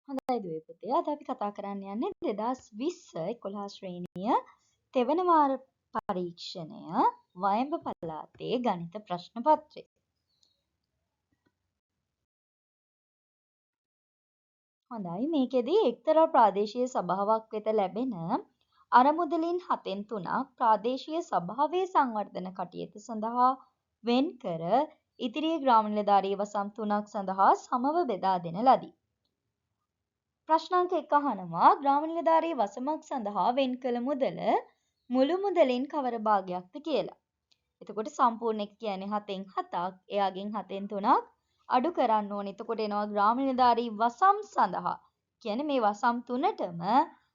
හොඳයි දුවේ පුතේ. අද අපි කතා කරන්න යන්නේ 2020 11 ශ්‍රේණිය තෙවන වාර පරීක්ෂණය වයඹ පළාතේ ගණිත ප්‍රශ්න පත්‍රය. හොඳයි මේකෙදී එක්තරා ප්‍රාදේශීය සභාවක් වෙත ලැබෙන අරමුදලින් 7න් 3ක් ප්‍රාදේශීය සභාවේ සංවර්ධන කටයුතු සඳහා වෙන් කර ඉතිරි ග්‍රාම නිලධාරී වසම් 3ක් සඳහා සමව බෙදා දෙන ලදී. ප්‍රශ්නාංක 1 අහනවා ග්‍රාම නිලධාරී වසමක් සඳහා වෙන් කළ මුදල මුළු මුදලින් කවර භාගයක්ද කියලා. එතකොට සම්පූර්ණ එක කියන්නේ 7න් 7ක්, එයාගෙන් 7න් 3ක් අඩු කරන්න ඕනේ. එතකොට එනවා ග්‍රාම නිලධාරී වසම් සඳහා. කියන්නේ මේ වසම් 3ටම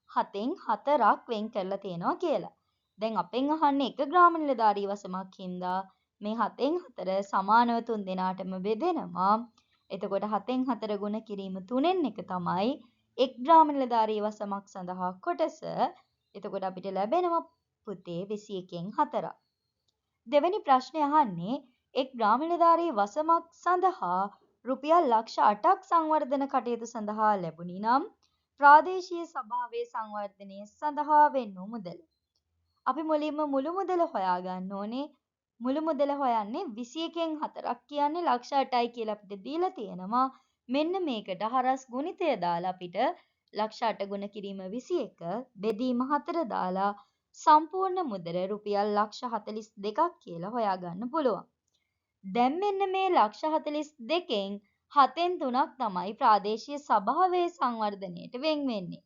7න් 4ක් වෙන් කරලා තියෙනවා කියලා. දැන් අපෙන් අහන්නේ එක ග්‍රාම නිලධාරී වසමක් හින්දා මේ 7න් 4 සමානව තුන් දෙනාටම බෙදෙනවා. එතකොට 7න් 4 ගුණ කිරීම 3න් එක තමයි එක් ග්‍රාම නිලධාරී වසමක් සඳහා කොටස. එතකොට අපිට ලැබෙනවා පුතේ 21න් 4ක්. දෙවෙනි ප්‍රශ්නේ අහන්නේ එක් ග්‍රාම නිලධාරී වසමක් සඳහා රුපියල් ලක්ෂ 8ක් සංවර්ධන කටයුතු සඳහා ලැබුණි නම් ප්‍රාදේශීය සභාවේ සංවර්ධනය සඳහා වෙන් වූ මුදල. අපි මුලින්ම මුළු මුදල හොයාගන්න ඕනේ. මුළු මුදල හොයන්නේ 21න් 4ක් කියන්නේ ලක්ෂ 8යි කියලා අපිට දීලා තියෙනවා. මෙන්න මේකට හරස් ගුණිතය දාලා අපිට ලක්ෂ 8 ගුණ කිරීම 21 බෙදීම 4 දාලා සම්පූර්ණ මුදල රුපියල් ලක්ෂ 42ක් කියලා හොයාගන්න පුළුවන්. දැන් මෙන්න මේ ලක්ෂ 42න් 7න් 3ක් තමයි ප්‍රාදේශීය සභාවේ සංවර්ධනයට වෙන් වෙන්නේ.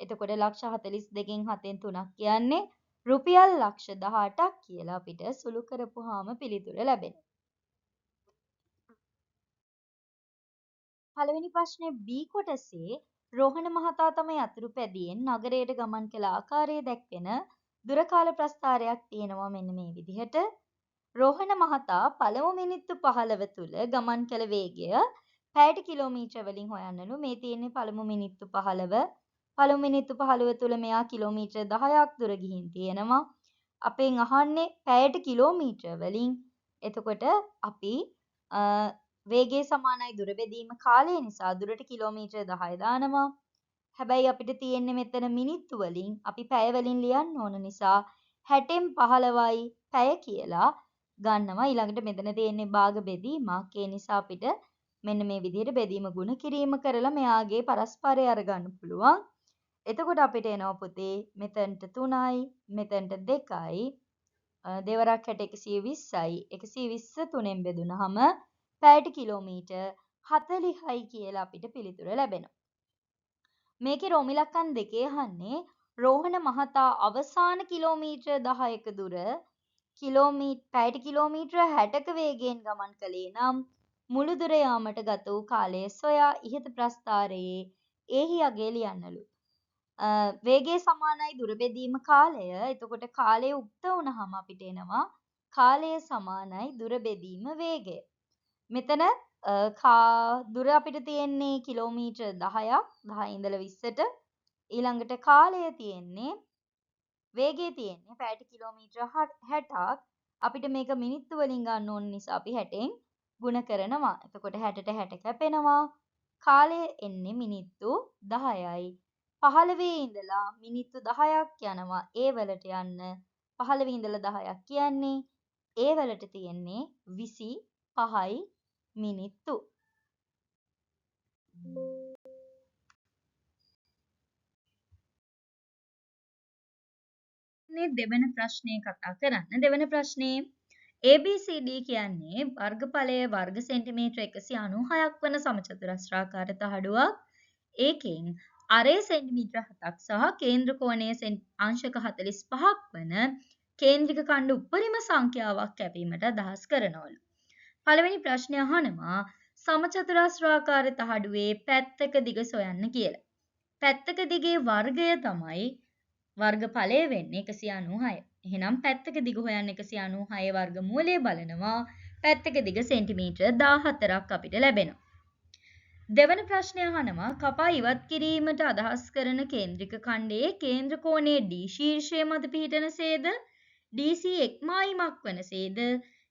එතකොට ලක්ෂ 42න් 7න් 3ක් කියන්නේ රුපියල් ලක්ෂ 18ක් කියලා අපිට සුළු කරපුවාම පිළිතුර ලැබෙනවා. පළවෙනි ප්‍රශ්නේ B කොටසේ රෝහණ මහතා තම යතුරු පැදියෙන් නගරයට ගමන් කළ ආකාරය දැක්වෙන දුරකාල ප්‍රස්ථාරයක් තියෙනවා මෙන්න මේ විදිහට. රෝහණ මහතා පළමු මිනිත්තු 15 තුල ගමන් කළ වේගය පැයට කිලෝමීටර වලින් හොයන්නලු. මේ තියෙන්නේ පළමු මිනිත්තු 15. පළමු මිනිත්තු 15 තුල මෙයා කිලෝමීටර 10ක් දුර ගිහින් තියෙනවා. අපෙන් අහන්නේ පැයට කිලෝමීටර වලින්. එතකොට අපි වේගය සමානයි දුර බෙදීම කාලය නිසා දුරට කිලෝමීටර 10 දානවා. හැබැයි අපිට තියෙන්නේ මෙතන මිනිත්තු වලින් අපි පැය වලින් ලියන්න ඕන නිසා 60න් 15යි පැය කියලා ගන්නවා. ඊළඟට මෙතන තියෙන්නේ භාග බෙදීමක්. ඒ නිසා අපිට මෙන්න මේ විදිහට බෙදීම ගුණ කිරීම කරලා මෙයාගේ පරස්පරය අරගන්න පුළුවන්. එතකොට අපිට එනවා පුතේ මෙතනට 3යි මෙතනට 2යි දෙවරක් 120යි 120 3ෙන් බෙදුනහම පැයට කිලෝමීටර් 40යි කියලා අපිට පිළිතුර ලැබෙනවා. මේකේ රෝමිලක්කන් දෙකේ අහන්නේ රෝහණ මහතා අවසාන කිලෝමීටර් 10ක දුර පැයට කිලෝමීටර් 60ක වේගයෙන් ගමන් කළේ නම් මුළු දුර යාමට ගත වූ කාලය සොයා ඉහත ප්‍රස්ථාරයේ එහි අගය ලියන්නලු. වේගය සමානයි දුර බෙදීම කාලය. එතකොට කාලය උක්ත වුණාම අපිට එනවා කාලය සමානයි දුර බෙදීම වේගය. මෙතන දුර අපිට තියෙන්නේ කිලෝමීටර් 10ක් 10 ඉඳලා 20ට. ඊළඟට කාලය තියෙන්නේ වේගය තියෙන්නේ පැයට කිලෝමීටර් 60ක්. අපිට මේක මිනිත්තු වලින් ගන්න ඕන නිසා අපි 60න් ගුණ කරනවා. එතකොට 60ට 60 කැපෙනවා. කාලය එන්නේ මිනිත්තු 10යි. 15 ඉඳලා මිනිත්තු 10ක් යනවා. ඒ වලට යන්න 15 ඉඳලා 10ක් කියන්නේ ඒ වලට තියෙන්නේ 25යි මිනිත්තු. දෙවන ප්‍රශ්නේ කතා කරන්න. දෙවන ප්‍රශ්නේ ABCD කියන්නේ වර්ගඵලය වර්ග සෙන්ටිමීටර 196ක් වන සමචතුරස්‍රාකාර තහඩුවක්. ඒකෙන් අරේ සෙන්ටිමීටර 7ක් සහ කේන්ද්‍ර කෝණය අංශක 45ක් වන කේන්ද්‍රික ඛණ්ඩ උපරිම සංඛ්‍යාවක් කැපීමට අදහස් කරනවලු. පළවෙනි ප්‍රශ්නය අහනවා සමචතුරස්‍රාකාර තහඩුවේ පැත්තක දිග සොයන්න කියලා. පැත්තක දිගේ වර්ගය තමයි වර්ගඵලය වෙන්නේ 196. එහෙනම් පැත්තක දිග හොයන්න 196 වර්ගමූලය බලනවා. පැත්තක දිග සෙන්ටිමීටර 14ක් අපිට ලැබෙනවා. දෙවන ප්‍රශ්නය අහනවා කපා ඉවත් කිරීමට අදහස් කරන කේන්ද්‍රික ඛණ්ඩයේ කේන්ද්‍ර කෝණයේ D ශීර්ෂය මත පිහිටනසේද DC එක්මායිමක් වනසේද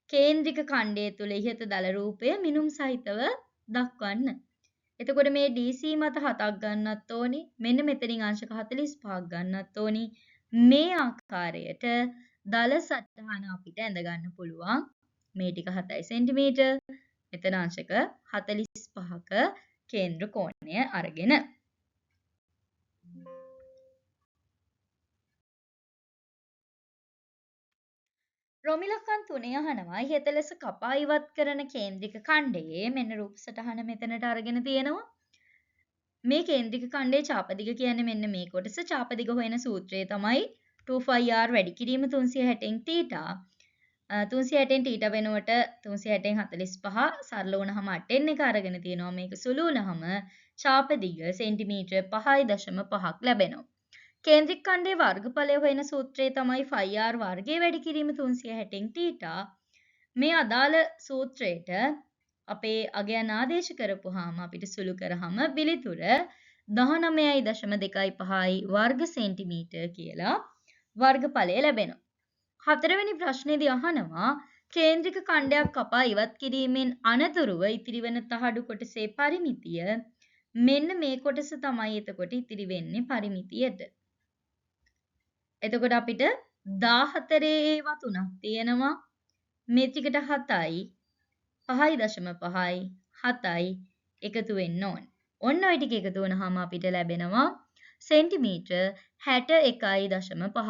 කේන්ද්‍රික ඛණ්ඩය තුල ඉහත දල රූපය මිනුම් සහිතව දක්වන්න. එතකොට මේ DC මත 7ක් ගන්නත් ඕනි. මෙන්න මෙතනින් අංශක 45ක් ගන්නත් ඕනි. මේ ආකාරයට දල සටහන අපිට ඇඳ ගන්න පුළුවන්. මේ ටික 7 සෙන්ටිමීටර්. මෙතන අංශක 45ක කේන්ද්‍ර කෝණය අරගෙන. රොමිලකන් 3 අහනවා ඉහත ලෙස කපා ඉවත් කරන කේන්ද්‍රික ඛණ්ඩයේ මෙන්න රූප සටහන මෙතනට අරගෙන තියෙනවා. මේ කේන්ද්‍රික ඛණ්ඩයේ චාපදිග කියන්නේ මෙන්න මේ කොටස. චාපදිග හොයන සූත්‍රය තමයි 2πr වැඩි කිරීම 360න් θ. 360න් θ වෙනුවට 360න් 45 සරල වුණාම 8න් එක අරගෙන තියෙනවා. මේක සුළු වුණාම චාපදිග සෙන්ටිමීටර 5.5ක් ලැබෙනවා. කේන්ද්‍රික ඛණ්ඩයේ වර්ගඵලය හොයන සූත්‍රය තමයි πr වර්ගය වැඩි කිරීම 360න් θ. මේ අදාළ සූත්‍රයට අපේ අගයන් ආදේශ කරපුවාම අපිට සුළු කරාම පිළිතුර 19.25යි වර්ග සෙන්ටිමීටර් කියලා වර්ගඵලය ලැබෙනවා. හතරවෙනි ප්‍රශ්නේදී අහනවා කේන්ද්‍රික ඛණ්ඩයක් කපා ඉවත් කිරීමෙන් අනතුරුව ඉතිරි වන තහඩු කොටසේ පරිමිතිය මෙන්න මේ කොටස තමයි එතකොට ඉතිරි වෙන්නේ පරිමිතියට. එතකොට අපිට 14 ඒවා තුනක් තියෙනවා. මේ ටිකට 7යි 5.5යි 7යි එකතු වෙන්න ඕන. ඔන්න ඔය ටික එකතු වුණාම අපිට ලැබෙනවා සෙන්ටිමීටර් 61.5ක්.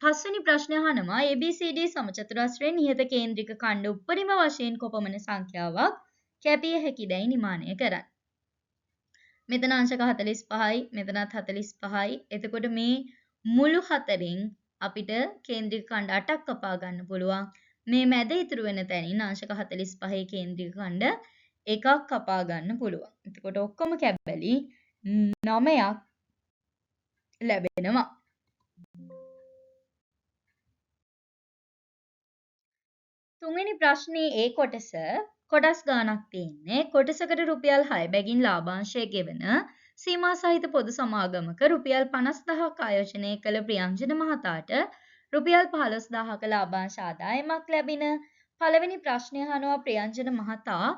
පස්වෙනි ප්‍රශ්නය අහනවා ABCD සමචතුරස්‍රයෙන් ඉහත කේන්ද්‍රික ඛණ්ඩ උපරිම වශයෙන් කොපමණ සංඛ්‍යාවක් කැපිය හැකිදයි නිමානය කරන්න. මෙතන අංශක 45යි මෙතනත් 45යි. එතකොට මේ මුළු හතරෙන් අපිට කේන්ද්‍රික ඛණ්ඩ 8ක් කපා ගන්න පුළුවන්. මේ මැද ඉතුරු වෙන තැනින් අංශක 45 කේන්ද්‍රික ඛණ්ඩ එකක් කපා ගන්න පුළුවන්. එතකොට ඔක්කොම කැබලි 9ක් ලැබෙනවා. තුන්වෙනි ප්‍රශ්නේ ඒ කොටස් ගාණක් තියෙන්නේ. කොටසකට රුපියල් 6 බැගින් ලාභාංශය ගෙවන සීමා සහිත පොදු සමාගමක රුපියල් 50000ක් ආයෝජනය කළ ප්‍රියංජන මහතාට රුපියල් 15000ක ලාභාංශ ආදායමක් ලැබින පළවෙනි ප්‍රශ්නය අහනවා ප්‍රියංජන මහතා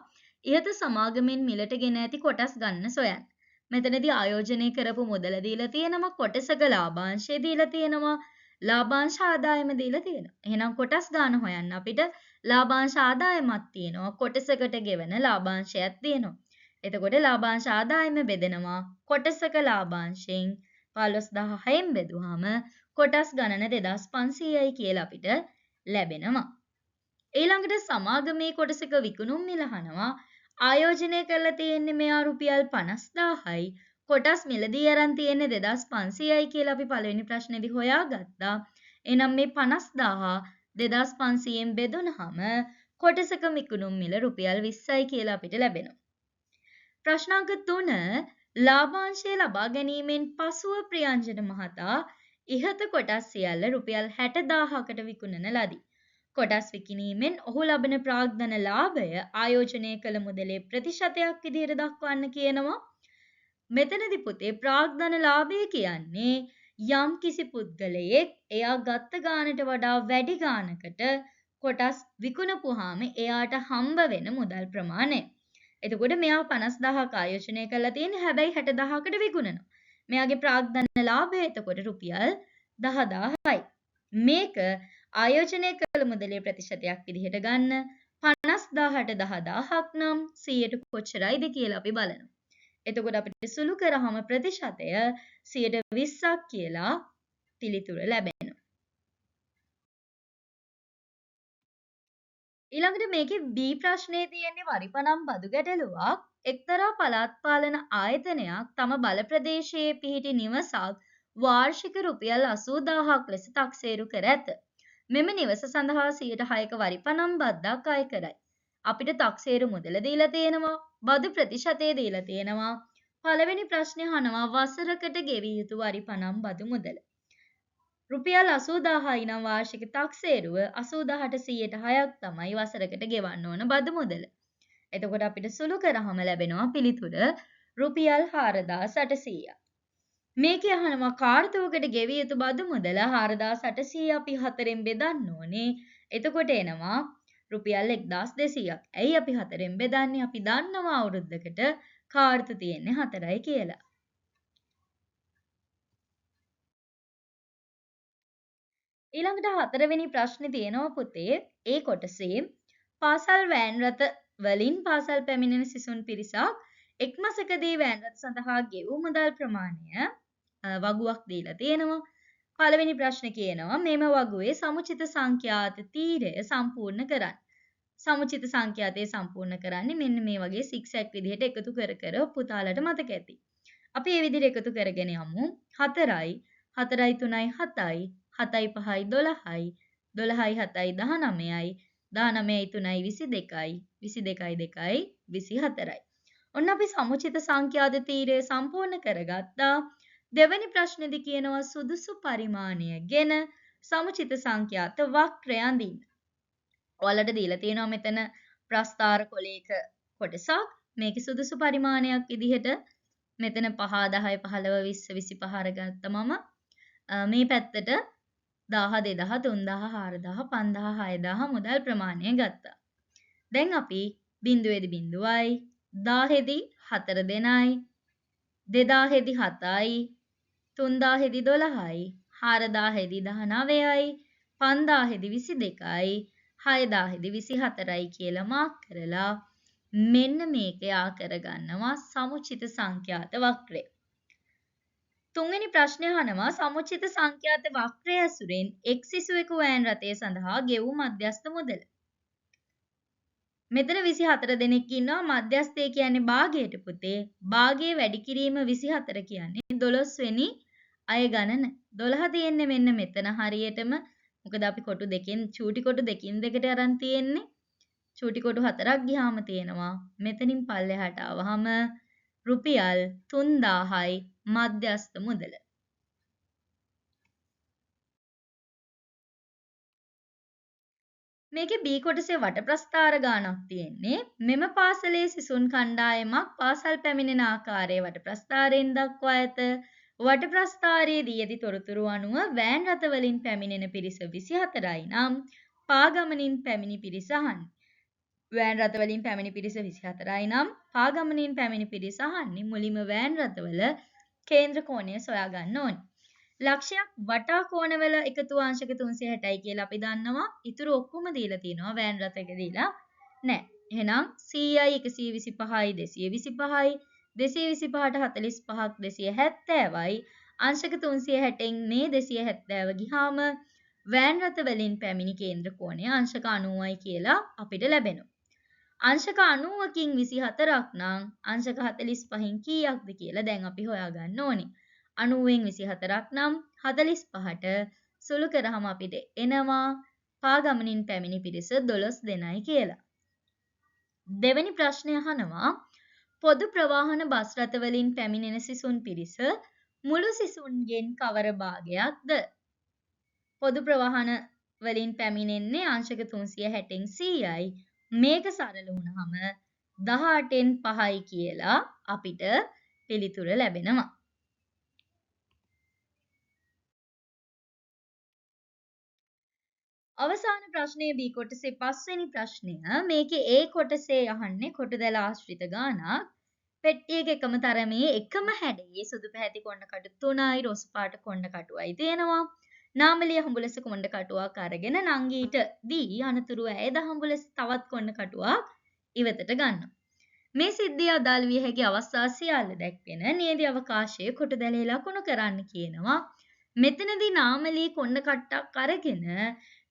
ඉහත සමාගමෙන් මිලට ගෙන ඇති කොටස් ගන්න සොයන්න. මෙතනදී ආයෝජනය කරපු මුදල දීලා තියෙනවා, කොටසක ලාභාංශය දීලා තියෙනවා, ලාභාංශ ආදායම දීලා තියෙනවා. එහෙනම් කොටස් ගන්න හොයන්න අපිට ලාභාංශ ආදායමක් තියෙනවා, කොටසකට ගෙවන ලාභාංශයක් තියෙනවා. එතකොට ලාභාංශ ආදායම බෙදෙනවා කොටසක ලාභාංශයෙන් 15000න් බෙදුවාම කොටස් ගණන 2500යි කියලා අපිට ලැබෙනවා. ඊළඟට සමාගමේ කොටසක විකුණුම් මිල අහනවා. ආයෝජනය කරලා තියෙන්නේ මෙයා රුපියල් 50000යි. කොටස් මිලදී අරන් තියෙන්නේ 2500යි කියලා අපි පළවෙනි ප්‍රශ්නේදී හොයාගත්තා. එහෙනම් මේ 50000 2500න් බෙදුනහම කොටසක විකුණුම් මිල රුපියල් 20යි කියලා අපිට ලැබෙනවා. ප්‍රශ්නාංක 3 ලාභාංශය ලබා ගැනීමෙන් පසුව ප්‍රියංජන මහතා ඉහත කොටස් සියල්ල රුපියල් 60000කට විකුණන ලදී. කොටස් විකිණීමෙන් ඔහු ලබන ප්‍රාග්ධන ලාභය ආයෝජනය කළ මුදලේ ප්‍රතිශතයක් විදිහට දක්වන්න කියනවා. මෙතනදී පුතේ ප්‍රාග්ධන ලාභය කියන්නේ යම් කිසි පුද්ගලයෙක් එයා ගත්ත ගානට වඩා වැඩි ගානකට කොටස් විකුණපුවාම එයාට හම්බ වෙන මුදල් ප්‍රමාණය. එතකොට මෙයා 50000ක් ආයෝජනය කරලා තියෙන්නේ, හැබැයි 60000කට විකුණනවා. මෙයාගේ ප්‍රාග්ධන ලාභය එතකොට රුපියල් 10000යි. මේක ආයෝජනය කළ මුදලේ ප්‍රතිශතයක් විදිහට ගන්න 50000ට 10000ක් නම් 100ට කොච්චරයිද කියලා අපි බලනවා. එතකොට අපිට සුළු කරාම ප්‍රතිශතය 120ක් කියලා පිළිතුර ලැබෙනවා. ඊළඟට මේකේ B ප්‍රශ්නේ තියෙන්නේ වරිපනම් බදු ගැටලුවක්. එක්තරා පළාත් පාලන ආයතනයක් තම බල ප්‍රදේශයේ පිහිටි නිවසක් වාර්ෂික රුපියල් 80000ක් ලෙස තක්සේරු කර ඇත. මෙම නිවස සඳහා 106ක වරිපනම් බද්දක් අය කරයි. අපිට තක්සේරු මුදල දීලා තියෙනවා, බදු ප්‍රතිශතය දීලා තියෙනවා. පළවෙනි ප්‍රශ්නේ අහනවා වසරකට ගෙවිය යුතු වරිපනම් බදු මුදල. රුපියල් 80000යි නම් වාර්ෂික තක්සේරුව 80000ට 106ක් තමයි වසරකට ගෙවන්න ඕන බදු මුදල. එතකොට අපිට සුළු කරාම ලැබෙනවා පිළිතුර රුපියල් 4800ක්. මේකේ අහනවා කාර්තුවකට ගෙවිය යුතු බදු මුදල 4800 අපි 4න් බෙදන්න ඕනේ. එතකොට එනවා රුපියල් 1200ක්. ඇයි අපි 4ෙන් බෙදන්නේ? අපි දන්නවා අවුරුද්දකට කාර්තු තියෙන්නේ 4යි කියලා. ඊළඟට 4වෙනි ප්‍රශ්නේ තියෙනවා පුතේ ඒ කොටසේ පාසල් වෑන් රථ වලින් පාසල් පැමිණෙන සිසුන් පිරිසක් එක් මාසකදී වෑන් රථ සඳහා ගෙවූ මුදල් ප්‍රමාණය වගුවක් දීලා තියෙනවා. පළවෙනි ප්‍රශ්නේ කියනවා මෙම වගුවේ සමුචිත සංඛ්‍යාත තීරය සම්පූර්ණ කරන්න. සමුචිත සංඛ්‍යාතය සම්පූර්ණ කරන්නේ මෙන්න මේ වගේ සික්සැක් විදිහට එකතු කර කර පුතාලට මතක ඇති. අපි මේ විදිහට එකතු කරගෙන යමු. 4යි 4යි 3යි 7යි 7යි 5යි 12යි 12යි 7යි 19යි 19යි 3යි 22යි 22යි 2යි 24යි. ඔන්න අපි සමුචිත සංඛ්‍යාත තීරය සම්පූර්ණ කරගත්තා. දෙවැනි ප්‍රශ්නේදී කියනවා සුදුසු පරිමාණය ගෙන සමුචිත සංඛ්‍යාත වක්‍රය අඳින්න. ඔයාලට දීලා තියෙනවා මෙතන ප්‍රස්ථාර කොලයක කොටසක්. මේකේ සුදුසු පරිමාණයක් විදිහට මෙතන 5 10 15 20 25 අරගත්තමම මේ පැත්තට 1000 2000 3000 4000 5000 6000 මුදල් ප්‍රමාණය ගත්තා. දැන් අපි බිඳුවේදී බිඳුවයි 1000ෙදී 4 දෙනයි 2000ෙදී 7යි 3000ෙදී 12යි 4000ෙදී 19යි 5000ෙදී 22යි 6000ෙදී 24යි කියලා මාක් කරලා මෙන්න මේක යා කරගන්නවා සමුචිත සංඛ්‍යාත වක්‍රය. තුන්වෙනි ප්‍රශ්නය අහනවා සමුචිත සංඛ්‍යාත වක්‍රය ඇසුරෙන් එක් සිසුවෙකු වෑන් රථය සඳහා ගෙවූ මධ්‍යස්ථ මුදල. මෙතන 24 දෙනෙක් ඉන්නවා මධ්‍යස්ථය කියන්නේ භාගයට පුතේ. භාගයේ වැඩි කිරීම 24 කියන්නේ 12 වෙනි අය ගණන. 12 තියෙන්නේ මෙන්න මෙතන හරියටම. මොකද අපි කොටු දෙකෙන් චූටි කොටු දෙකින් දෙකට අරන් තියෙන්නේ. චූටි කොටු 4ක් ගියාම තියෙනවා. මෙතනින් පල්ලෙහාට ආවහම රුපියල් 3000යි මධ්‍යස්ථ මුදල. මේකේ B කොටසේ වටප්‍රස්ථාර ගානක් තියෙන්නේ. මෙම පාසලේ සිසුන් කණ්ඩායමක් පාසල් පැමිණෙන ආකාරයේ වටප්‍රස්ථාරයෙන් දක්වා ඇත. වටප්‍රස්ථාරයේ දී ඇති තොරතුරු අනුව වෑන් රථ වලින් පැමිණෙන පිරිස 24යි නම් පාගමනින් පැමිණි පිරිස අහන්නේ. වෑන් රථ වලින් පැමිණි පිරිස 24යි නම් පාගමනින් පැමිණි පිරිස අහන්නේ මුලින්ම වෑන් රථවල කේන්ද්‍ර කෝණය සොයා ගන්න ඕනේ. ලක්ෂයක් වටා කෝණවල එකතු අංශක 360යි කියලා අපි දන්නවා. ඊටු ඔක්කොම දීලා තියෙනවා වෑන් රථයක දීලා නැහැ. එහෙනම් 100යි 125යි 225යි 225ට 45ක් 270යි අංශක 360න් මේ 270 ගිහාම වෑන් රථ වලින් පැමිණි කේන්ද්‍ර කෝණය අංශක 90යි කියලා අපිට ලැබෙනවා. අංශක 90කින් 24ක් නම් අංශක 45කින් කීයක්ද කියලා දැන් අපි හොයාගන්න ඕනේ. 90න් 24ක් නම් 45ට සුළු කරාම අපිට එනවා පාගමනින් පැමිණි පිරිස 12 දෙනයි කියලා. දෙවෙනි ප්‍රශ්නය අහනවා පොදු ප්‍රවාහන බස් රථ වලින් පැමිණෙන සිසුන් පිරිස මුළු සිසුන්ගෙන් කවර භාගයක්ද? පොදු ප්‍රවාහන වලින් පැමිණෙන්නේ අංශක 360න් 100යි. මේක සරල වුණාම 18න් 5යි කියලා අපිට පිළිතුර ලැබෙනවා. අවසාන ප්‍රශ්නයේ B කොටසේ 5 වෙනි ප්‍රශ්නය මේකේ A කොටසේ අහන්නේ කොටදැල ආශ්‍රිත ගානක්. පෙට්ටියක එකම තරමේ එකම හැඩයේ සුදු පැහැති කොණ්ඩ කටු 3යි රොස් පාට කොණ්ඩ කටුවයි තියෙනවා. නාමලිය හඹුලස කොණ්ඩ කටුවක් අරගෙන නංගීට දී අනතුරු ඇය දහඹුලස තවත් කොණ්ඩ කටුවක් ඉවතට ගන්නවා. මේ සිද්ධිය අදාළ විය හැකි අවස්ථා සියල්ල දැක්වෙන නියැදි අවකාශයේ කොටදැලේ ලකුණු කරන්න කියනවා. මෙතනදී නාමලී කොණ්ඩ කට්ටක් අරගෙන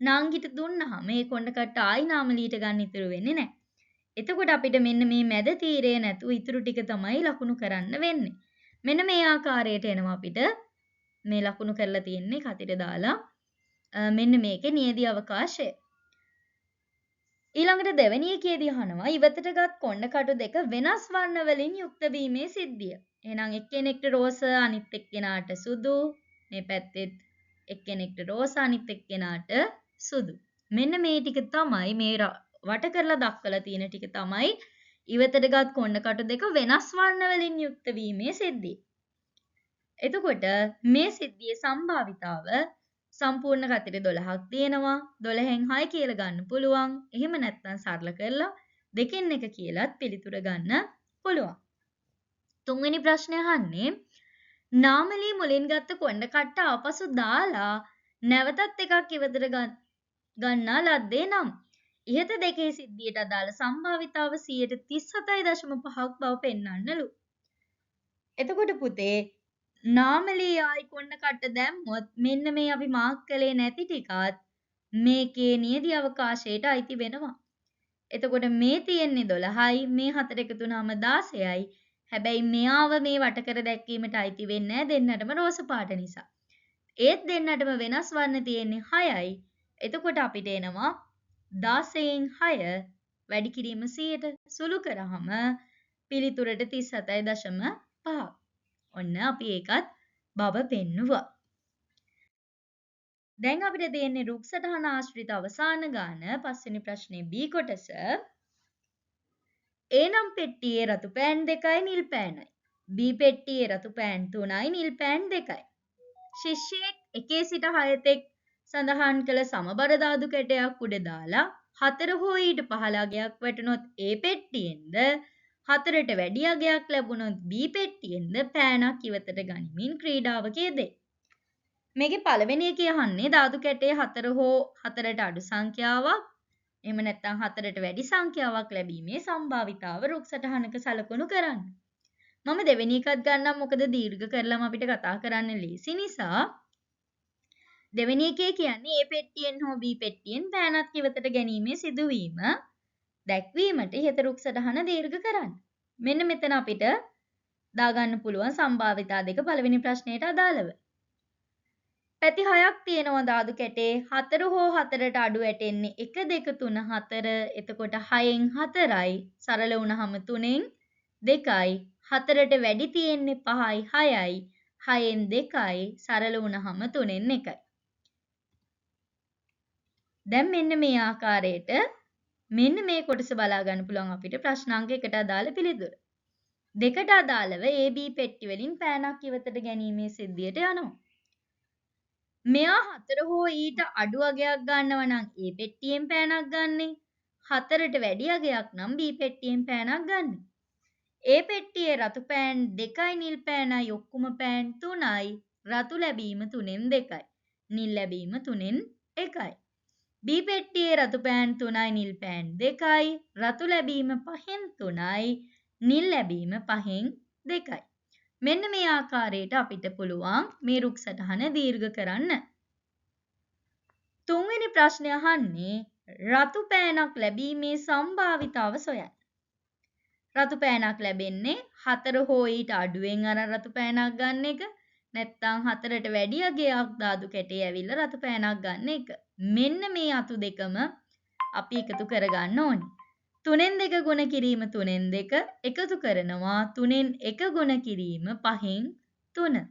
නංගිට දුන්නාම මේ කොණ්ඩ කට්ට ආයි නාමලීට ගන්න ඉතුරු වෙන්නේ නැහැ. එතකොට අපිට මෙන්න මේ මැද තීරය නැතුව ඉතුරු ටික තමයි ලකුණු කරන්න වෙන්නේ. මෙන්න මේ ආකාරයට එනවා අපිට මේ ලකුණු කරලා තියෙන්නේ කතිර දාලා මෙන්න මේකේ නියැදි අවකාශය. ඊළඟට දෙවෙනි එකේදී අහනවා ඉවතටගත් කොණ්ඩ කටු දෙක වෙනස් වර්ණ වලින් යුක්ත වීමේ සිද්ධිය. එහෙනම් එක්කෙනෙක්ට රෝස අනිත් එක්කෙනාට සුදු මේ පැත්තෙත් එක්කෙනෙක්ට රෝස අනිත් එක්කෙනාට සුදු. මෙන්න මේ ටික තමයි මේ වට කරලා දක්වලා තියෙන ටික තමයි ඉවතටගත් කොණ්ඩ කටු දෙක වෙනස් වර්ණ වලින් යුක්ත වීමේ සිද්ධිය. එතකොට මේ සිද්ධියේ සම්භාවිතාව සම්පූර්ණ කතරේ 12ක් තියෙනවා. 12න් 6 කියලා ගන්න පුළුවන්. එහෙම නැත්නම් සරල කරලා දෙකෙන් එක කියලාත් පිළිතුර ගන්න පුළුවන්. තුන්වෙනි ප්‍රශ්නේ අහන්නේ නාමලී මුලින් ගත්ත කොණ්ඩ කට්ට ආපසු දාලා නැවතත් එකක් ඉවතට ගන්නා ලද්දේ නම් ඉහත දෙකේ සිද්ධියට අදාළ සම්භාවිතාව 37.5ක් බව පෙන්වන්නලු. එතකොට පුතේ නාමලී ආයි කොණ්ඩ කට්ට දැම්මොත් මෙන්න මේ අපි මාක් කළේ නැති ටිකත් මේකේ නියදි අවකාශයට අයිති වෙනවා. එතකොට මේ තියෙන්නේ 12යි මේ හතර එකතු වුනහම 16යි. හැබැයි මෙයාව මේ වට කර දැක්වීමට අයිති වෙන්නේ දෙන්නටම රෝස පාට නිසා. ඒත් දෙන්නටම වෙනස් වර්ණ තියෙන්නේ 6යි. එතකොට අපිට එනවා 16න් 6 වැඩි කිරීම 100ට සුළු කරාම පිළිතුරට 37.5. ඔන්න අපි ඒකත් බව පෙන්නුවා. දැන් අපිට තියෙන්නේ රුක් සටහන ආශ්‍රිත අවසාන ගාන පස්වෙනි ප්‍රශ්නේ B කොටස. A නම් පෙට්ටියේ රතු පෑන් 2යි නිල් පෑනයි. B පෙට්ටියේ රතු පෑන් 3යි නිල් පෑන් 2යි. ශිෂ්‍යයෙක් 1 සිට 6 තෙක් සඳහන් කළ සමබර දාදු කැටයක් උඩ දාලා 4 හෝ ඊට පහළ අගයක් වැටුනොත් A පෙට්ටියෙන්ද 4ට වැඩි අගයක් ලැබුණොත් B පෙට්ටියෙන්ද පෑනක් ඉවතට ගනිමින් ක්‍රීඩාවක යෙදේ. මේකේ පළවෙනි එකේ අහන්නේ ධාතු කැටේ 4 හෝ 4ට අඩු සංඛ්‍යාවක් එහෙම නැත්නම් 4ට වැඩි සංඛ්‍යාවක් ලැබීමේ සම්භාවිතාව රුක් සටහනක සලකුණු කරන්න. මම දෙවෙනි එකත් ගන්නම් මොකද දීර්ඝ කරලම අපිට කතා කරන්න ලේසි නිසා. දෙවෙනි එකේ කියන්නේ A පෙට්ටියෙන් හෝ B පෙට්ටියෙන් පෑනක් ඉවතට ගැනීමේ සිදුවීම දැක්වීමට ඉහත රුක් සටහන දීර්ඝ කරන්න. මෙන්න මෙතන අපිට දාගන්න පුළුවන් සම්භාවිතා දෙක පළවෙනි ප්‍රශ්නයට අදාළව. පැති 6ක් තියෙනවා ධාතු කැටේ 4 හෝ 4ට අඩු වැටෙන්නේ 1 2 3 4 එතකොට 6න් 4යි සරල වුණාම 3න් 2යි 4ට වැඩි තියෙන්නේ 5යි 6යි 6න් 2යි සරල වුණාම 3න් 1යි. දැන් මෙන්න මේ ආකාරයට මෙන්න මේ කොටස බලා ගන්න පුළුවන් අපිට ප්‍රශ්නාංක 1ට අදාළ පිළිතුර. 2ට අදාළව AB පෙට්ටි වලින් පෑනක් ඉවතට ගැනීමේ සිද්ධියට යනවා. මෙයා 4 හෝ ඊට අඩු අගයක් ගන්නවා නම් A පෙට්ටියෙන් පෑනක් ගන්නෙ 4ට වැඩි අගයක් නම් B පෙට්ටියෙන් පෑනක් ගන්නෙ. A පෙට්ටියේ රතු පෑන් 2යි නිල් පෑනයි ඔක්කොම පෑන් 3යි රතු ලැබීම 3න් 2යි නිල් ලැබීම 3න් 1යි. B පෙට්ටියේ රතු පෑන් 3යි නිල් පෑන් 2යි රතු ලැබීම 5න් 3යි නිල් ලැබීම 5න් 2යි. මෙන්න මේ ආකාරයට අපිට පුළුවන් මේ රුක් සටහන දීර්ඝ කරන්න. තුන්වෙනි ප්‍රශ්නය අහන්නේ රතු පෑනක් ලැබීමේ සම්භාවිතාව සොයන්න. රතු පෑනක් ලැබෙන්නේ 4 හෝ ඊට අඩුවෙන් අර රතු පෑනක් ගන්න එක නැත්නම් 4ට වැඩි අගයක් ධාතු කැටේ ඇවිල්ලා රතු පෑනක් ගන්න එක. මෙන්න මේ අතු දෙකම අපි එකතු කරගන්න ඕනේ. 3න් 2 ගුණ කිරීම 3න් 2 එකතු කරනවා 3න් 1 ගුණ කිරීම 5න් 3.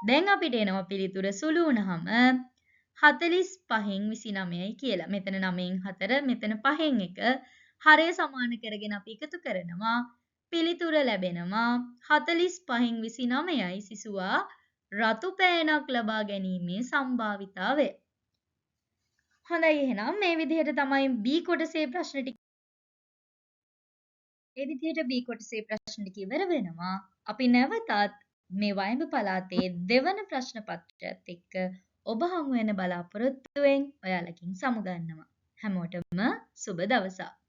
දැන් අපිට එනවා පිළිතුර සුළු වුණාම 45න් 29යි කියලා. මෙතන 9න් 4 මෙතන 5න් 1 හරය සමාන කරගෙන අපි එකතු කරනවා පිළිතුර ලැබෙනවා 45න් 29යි සිසුවා රතු පෑනක් ලබා ගැනීමේ සම්භාවිතාවය. හොඳයි එහෙනම් මේ විදිහට තමයි B කොටසේ ප්‍රශ්න ටික ඒ විදිහට B කොටසේ ප්‍රශ්න ටික ඉවර වෙනවා. අපි නැවතත් මේ වයඹ පළාතේ දෙවන ප්‍රශ්න පත්‍රයත් එක්ක ඔබ හමු වෙන බලාපොරොත්තුවෙන් ඔයාලකින් සමුගන්නවා. හැමෝටම සුබ දවසක්.